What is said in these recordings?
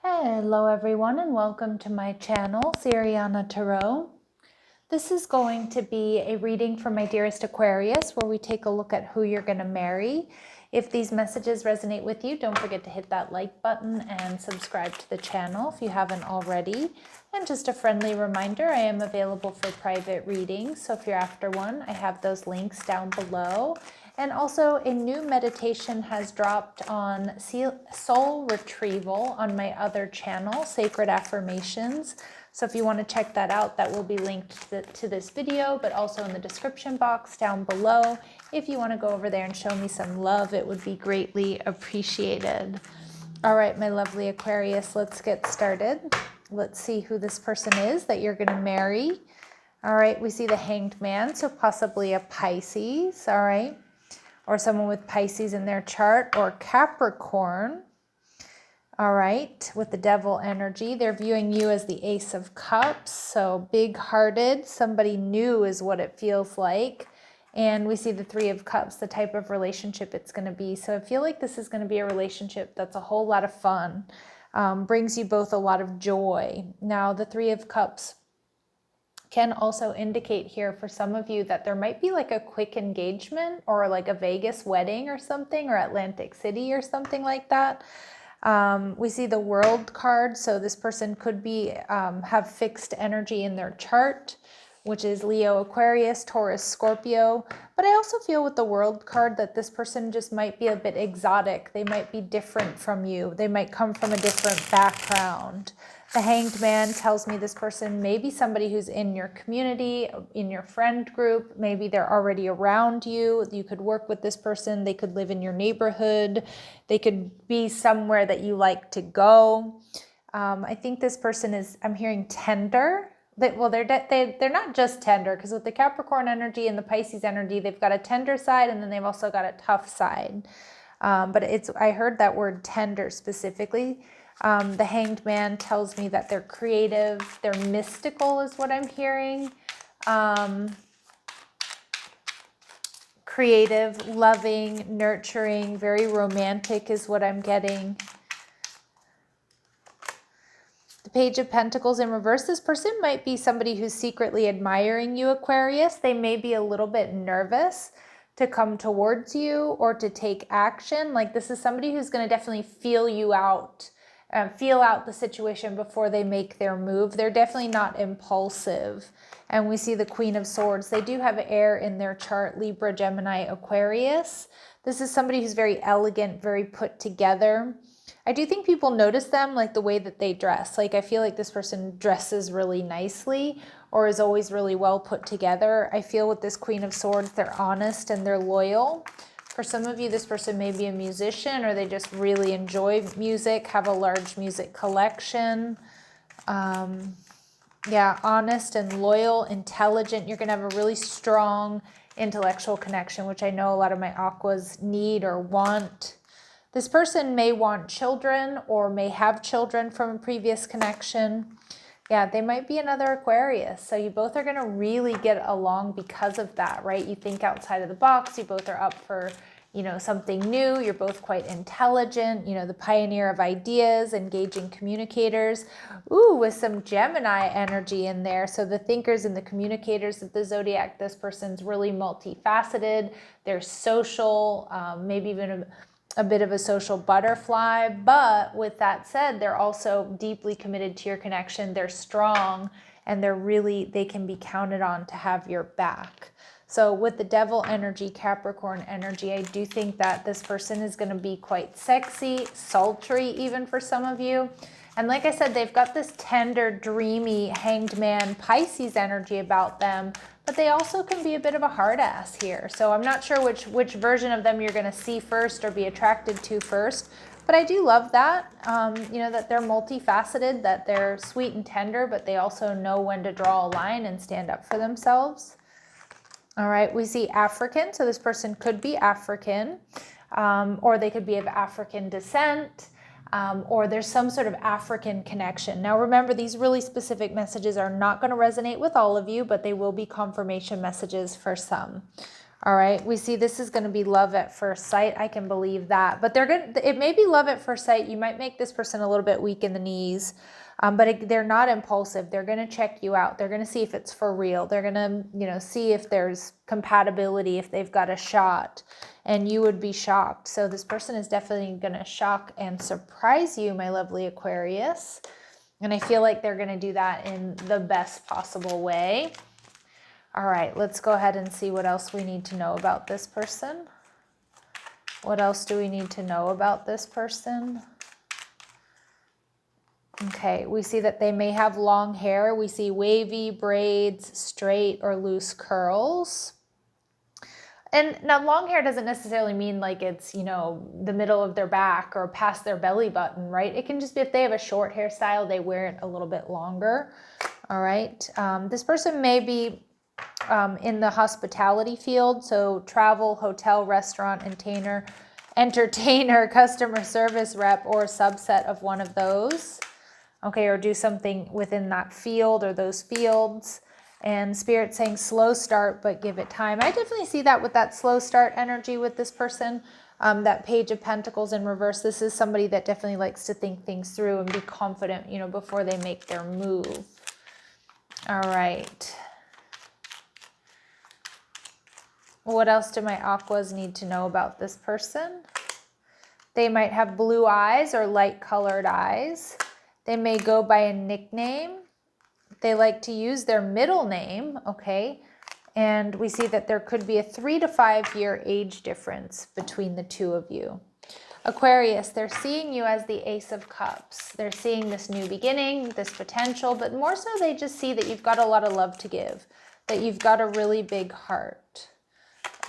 Hello everyone and welcome to my channel, Sirianatarot. This is going to be a reading for my dearest Aquarius where we take a look at who you're going to marry. If these messages resonate with you, don't forget to hit that like button and subscribe to the channel if you haven't already. And just a friendly reminder, I am available for private readings, so if you're after one, I have those links down below. And also a new meditation has dropped on Soul Retrieval on my other channel, Sacred Affirmations. So if you want to check that out, that will be linked to this video, but also in the description box down below. If you want to go over there and show me some love, it would be greatly appreciated. All right, my lovely Aquarius, let's get started. Let's see who this person is that you're going to marry. All right, we see the Hanged Man, so possibly a Pisces, all right, or someone with Pisces in their chart, or Capricorn. All right, with the Devil energy, they're viewing you as the Ace of Cups, so big-hearted, somebody new is what it feels like. And we see the Three of Cups, the type of relationship it's going to be. So I feel like this is going to be a relationship that's a whole lot of fun, brings you both a lot of joy. Now, the Three of Cups can also indicate here for some of you that there might be like a quick engagement or like a Vegas wedding or something, or Atlantic City or something like that. We see the World card, so this person could be have fixed energy in their chart, which is Leo, Aquarius, Taurus, Scorpio. But I also feel with the World card that this person just might be a bit exotic. They might be different from you. They might come from a different background. The Hanged Man tells me this person may be somebody who's in your community, in your friend group. Maybe they're already around you. You could work with this person. They could live in your neighborhood. They could be somewhere that you like to go. I think this person is, I'm hearing tender. They're not just tender, because with the Capricorn energy and the Pisces energy, they've got a tender side and then they've also got a tough side. But I heard that word tender specifically. The Hanged Man tells me that they're creative, they're mystical is what I'm hearing. Creative, loving, nurturing, very romantic is what I'm getting. The Page of Pentacles in reverse, this person might be somebody who's secretly admiring you, Aquarius. They may be a little bit nervous to come towards you or to take action. Like this is somebody who's going to definitely feel you out. Feel out the situation before they make their move. They're definitely not impulsive. And we see the Queen of Swords. They do have air in their chart, Libra, Gemini, Aquarius. This is somebody who's very elegant, very put together. I do think people notice them, like the way that they dress. Like I feel like this person dresses really nicely or is always really well put together. I feel with this Queen of Swords, they're honest and they're loyal. For some of you, this person may be a musician or they just really enjoy music, have a large music collection. Yeah, honest and loyal, intelligent. You're going to have a really strong intellectual connection, which I know a lot of my aquas need or want. This person may want children or may have children from a previous connection. Yeah, they might be another Aquarius. So you both are going to really get along because of that, right? You think outside of the box. You both are up for, something new. You're both quite intelligent, the pioneer of ideas, engaging communicators. Ooh, with some Gemini energy in there. So the thinkers and the communicators of the zodiac, this person's really multifaceted. They're social, maybe even a bit of a social butterfly, but with that said, they're also deeply committed to your connection. They're strong and they can be counted on to have your back. So with the Devil energy, Capricorn energy, I do think that this person is going to be quite sexy, sultry even for some of you. And like I said, they've got this tender, dreamy, Hanged Man, Pisces energy about them, but they also can be a bit of a hard ass here. So I'm not sure which version of them you're going to see first or be attracted to first. But I do love that, that they're multifaceted, that they're sweet and tender, but they also know when to draw a line and stand up for themselves. All right, we see African. So this person could be African, or they could be of African descent. Or there's some sort of African connection. Now remember, these really specific messages are not going to resonate with all of you, but they will be confirmation messages for some. All right, we see this is going to be love at first sight. I can believe that. But it may be love at first sight. You might make this person a little bit weak in the knees, but they're not impulsive. They're going to check you out. They're going to see if it's for real. They're going to, see if there's compatibility, if they've got a shot, and you would be shocked. So this person is definitely going to shock and surprise you, my lovely Aquarius. And I feel like they're going to do that in the best possible way. All right, let's go ahead and see what else we need to know about this person. What else do we need to know about this person? Okay, we see that they may have long hair. We see wavy, braids, straight, or loose curls. And now long hair doesn't necessarily mean like it's, the middle of their back or past their belly button, right? It can just be if they have a short hairstyle, they wear it a little bit longer. All right, this person may be in the hospitality field, so travel, hotel, restaurant, entertainer, customer service rep, or a subset of one of those. Okay, or do something within that field or those fields. And Spirit saying slow start, but give it time. I definitely see that with that slow start energy with this person. That Page of Pentacles in reverse. This is somebody that definitely likes to think things through and be confident, before they make their move. All right. What else do my aquas need to know about this person? They might have blue eyes or light colored eyes. They may go by a nickname. They like to use their middle name, okay? And we see that there could be a 3 to 5 year age difference between the two of you. Aquarius, they're seeing you as the Ace of Cups. They're seeing this new beginning, this potential, but more so they just see that you've got a lot of love to give, that you've got a really big heart.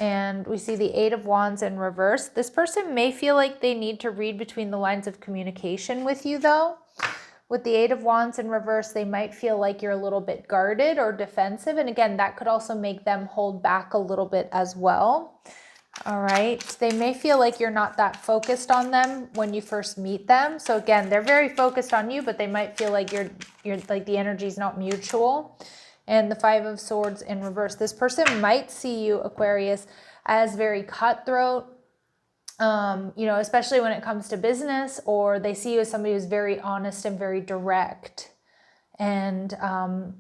And we see the Eight of Wands in reverse. This person may feel like they need to read between the lines of communication with you, though. With the Eight of Wands in reverse, they might feel like you're a little bit guarded or defensive. And again, that could also make them hold back a little bit as well. All right. They may feel like you're not that focused on them when you first meet them. So again, they're very focused on you, but they might feel like you're like the energy is not mutual. And the Five of Swords in reverse. This person might see you, Aquarius, as very cutthroat, especially when it comes to business, or they see you as somebody who's very honest and very direct. And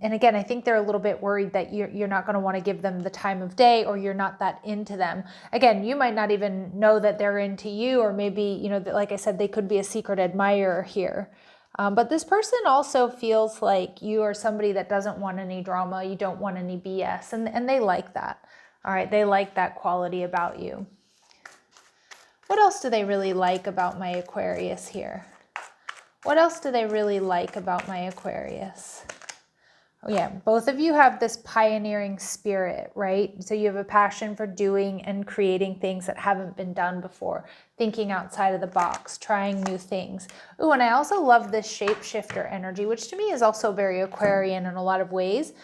again, I think they're a little bit worried that you're not going to want to give them the time of day, or you're not that into them. Again, you might not even know that they're into you, or maybe, like I said, they could be a secret admirer here. But this person also feels like you are somebody that doesn't want any drama. You don't want any BS. And they like that. All right. They like that quality about you. What else do they really like about my Aquarius here? What else do they really like about my Aquarius? Oh yeah, both of you have this pioneering spirit, right? So you have a passion for doing and creating things that haven't been done before, thinking outside of the box, trying new things. Ooh, and I also love this shapeshifter energy, which to me is also very Aquarian in a lot of ways.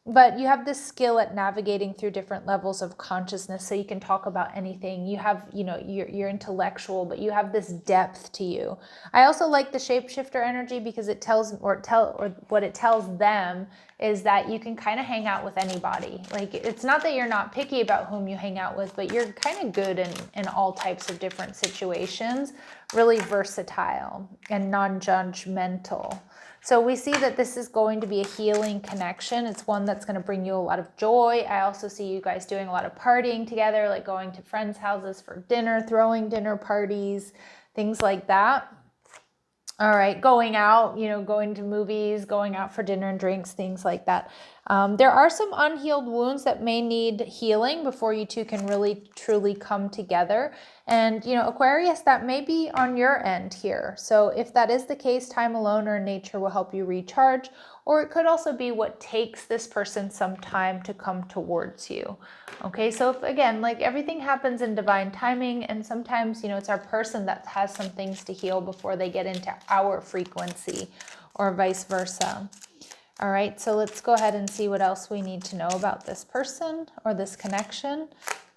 But you have this skill at navigating through different levels of consciousness, so you can talk about anything. You have, you're intellectual, but you have this depth to you. I also like the shapeshifter energy because it tells, or what it tells them is that you can kind of hang out with anybody. Like, it's not that you're not picky about whom you hang out with, but you're kind of good in all types of different situations, really versatile and non-judgmental. So we see that this is going to be a healing connection. It's one that's going to bring you a lot of joy. I also see you guys doing a lot of partying together, like going to friends' houses for dinner, throwing dinner parties, things like that. All right, going out, going to movies, going out for dinner and drinks, things like that. There are some unhealed wounds that may need healing before you two can really, truly come together. And, Aquarius, that may be on your end here. So if that is the case, time alone or nature will help you recharge. Or it could also be what takes this person some time to come towards you. Okay, so if, again, like everything happens in divine timing, and sometimes, it's our person that has some things to heal before they get into our frequency, or vice versa. All right, so let's go ahead and see what else we need to know about this person or this connection.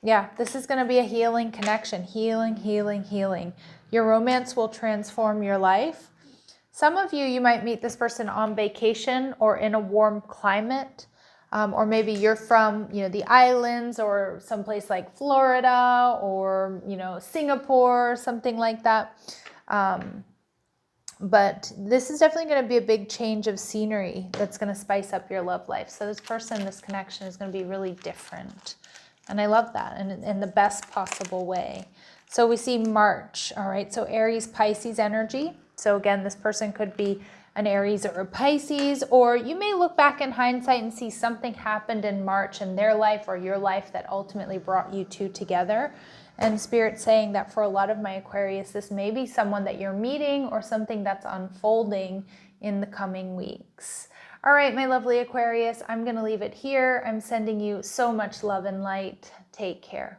Yeah, this is going to be a healing connection. Healing, healing, healing. Your romance will transform your life. Some of you might meet this person on vacation or in a warm climate. Or maybe you're from, the islands or someplace like Florida or, Singapore, something like that. But this is definitely going to be a big change of scenery that's going to spice up your love life. So this person, this connection is going to be really different. And I love that, and in the best possible way. So we see March, all right? So Aries, Pisces energy. So again, this person could be an Aries or a Pisces, or you may look back in hindsight and see something happened in March in their life or your life that ultimately brought you two together. And Spirit's saying that for a lot of my Aquarius, this may be someone that you're meeting or something that's unfolding in the coming weeks. All right, my lovely Aquarius, I'm going to leave it here. I'm sending you so much love and light. Take care.